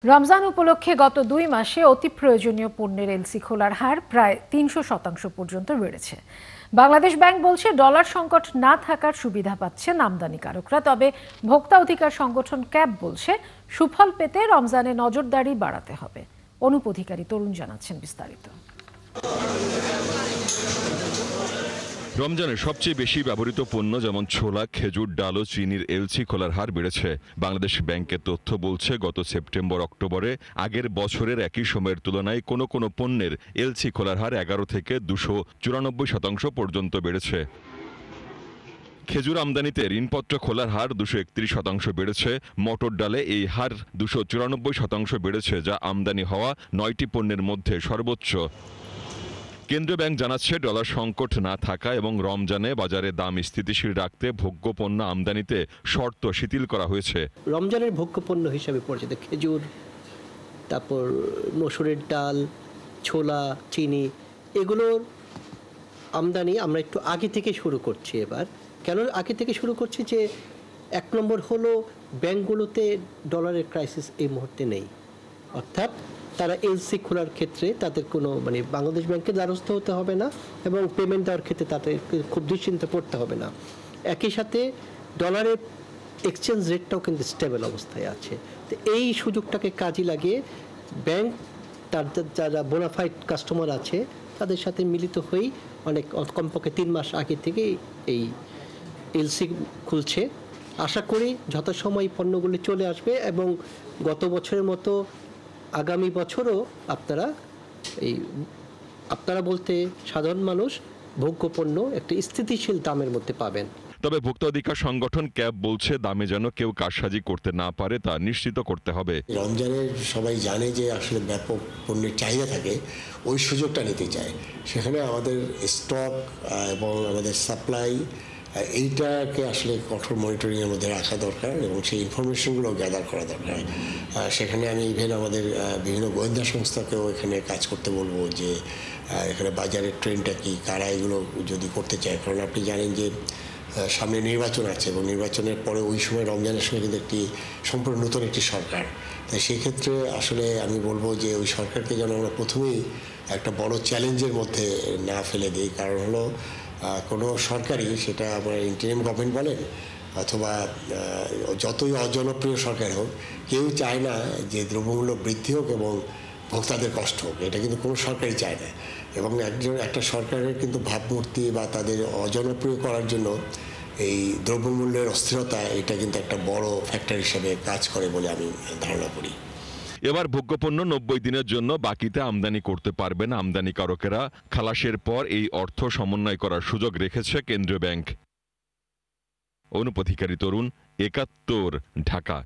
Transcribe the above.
রমজান উপলক্ষে গত ২ মাসে অতি প্রয়োজনীয় পণ্যের এলসি খোলার হার প্রায় ৩০০% পর্যন্ত বেড়েছে। বাংলাদেশ ব্যাংক বলছে ডলার সংকট না থাকার সুবিধা পাচ্ছেন আমদানিকারকরা। তবে ভোক্তা অধিকার সংগঠন ক্যাব বলছে সুফল পেতে রমজানে নজরদারি বাড়াতে হবে। অনুপ অধিকারী তরুণ জানাচ্ছেন বিস্তারিত। রমজানের সবচেয়ে বেশি ব্যবহৃত পণ্য যেমন ছোলা, খেজুর, ডাল ও চিনির এলসি খোলার হার বেড়েছে। বাংলাদেশ ব্যাংকের তথ্য বলছে গত সেপ্টেম্বর-অক্টোবরে আগের বছরের একই সময়ের তুলনায় কোনো কোনো পণ্যের এলসি খোলার হার ১১ থেকে ২৯৪% পর্যন্ত বেড়েছে। খেজুর আমদানিতে ঋণপত্র খোলার হার ২৩১% বেড়েছে। মটর ডালে এই হার ২৯৪% বেড়েছে, যা আমদানি হওয়া ৯টি পণ্যের মধ্যে সর্বোচ্চ। কেন্দ্রীয় ব্যাংক জানাচ্ছে ডলার সংকট না থাকা এবং রমজানে বাজারে দাম স্থিতিশীল রাখতে ভোগ্য পণ্য আমদানিতে শর্ত শিথিল করা হয়েছে। রমজানের ভোগ্য পণ্য হিসাবে পরিচিত খেজুর, তারপর মসুরের ডাল, ছোলা, চিনি, এগুলোর আমদানি আমরা একটু আগে থেকে শুরু করছি। এবার কেন আগে থেকে শুরু করছি, যে এক নম্বর হলো ব্যাংকগুলোতে ডলারের ক্রাইসিস এই মুহূর্তে নেই, অর্থাৎ তারা এলসি খোলার ক্ষেত্রে তাদের কোনো বাংলাদেশ ব্যাংকের দ্বারস্থ হতে হবে না এবং পেমেন্ট দেওয়ার ক্ষেত্রে তাদের খুব দুশ্চিন্তা পড়তে হবে না। একই সাথে ডলারের এক্সচেঞ্জ রেটটাও কিন্তু স্টেবল অবস্থায় আছে। তো এই সুযোগটাকে কাজে লাগিয়ে ব্যাংক তার যারা বোনাফাইড কাস্টমার আছে তাদের সাথে মিলিত হয়েই অনেক কমপক্ষে ৩ মাস আগে থেকে এই এলসি খুলছে। আশা করি যথাসময় পণ্যগুলি চলে আসবে এবং গত বছরের মতো আগামী বছরও আপনারা বলতে সাধারণ মানুষ ভোগ্য পণ্য একটা স্থিতিশীল দামের মধ্যে পাবেন। তবে ভোক্তা অধিকার সংগঠন ক্যাব বলছে দামে যেন কেউ কারসাজি করতে না পারে তা নিশ্চিত করতে হবে। রমজানে সবাই জানে যে আসলে ব্যাপক পণ্যের চাহিদা থাকে, ওই সুযোগটা নিতে চায়। সেখানে আমাদের স্টক এবং আমাদের সাপ্লাই এইটাকে আসলে কঠোর মনিটরিংয়ের মধ্যে রাখা দরকার এবং সেই ইনফরমেশনগুলো গ্যাদার করা দরকার। সেখানে আমি ইভেন আমাদের বিভিন্ন গোয়েন্দা সংস্থাকেও এখানে কাজ করতে বলবো যে এখানে বাজারের ট্রেন্ডটা কি, কারা এগুলো যদি করতে চায়। কারণ আপনি জানেন যে সামনে নির্বাচন আছে এবং নির্বাচনের পরে ওই সময় রমজানের সময় কিন্তু একটি সম্পূর্ণ নতুন একটি সরকার। তাই সেক্ষেত্রে আসলে আমি বলবো যে ওই সরকারকে যেন আমরা প্রথমেই একটা বড় চ্যালেঞ্জের মধ্যে না ফেলে দিই। কারণ হলো কোনো সরকারই, সেটা আমরা ইন্টারিম গভর্নমেন্ট বলেন অথবা যতই অজনপ্রিয় সরকার হোক, কেউ চায় না যে দ্রব্যমূল্য বৃদ্ধি হোক এবং ভোক্তাদের কষ্ট হোক। এটা কিন্তু কোনো সরকারই চায় না। এবং একটা সরকারের কিন্তু ভাবমূর্তি বা তাদের অজনপ্রিয় করার জন্য এই দ্রব্যমূল্যের অস্থিরতা, এটা কিন্তু একটা বড় ফ্যাক্টর হিসেবে কাজ করে বলে আমি ধারণা করি। এবার ভোগ্যপণ্য ৯০ দিনের জন্য বাকিতে আমদানি করতে পারবেন আমদানিকারকেরা। খালাসের পর এই অর্থ সমন্বয় করার সুযোগ রেখেছে কেন্দ্রীয় ব্যাংক। অনুপ অধিকারী তরুণ, ৭১, ঢাকা।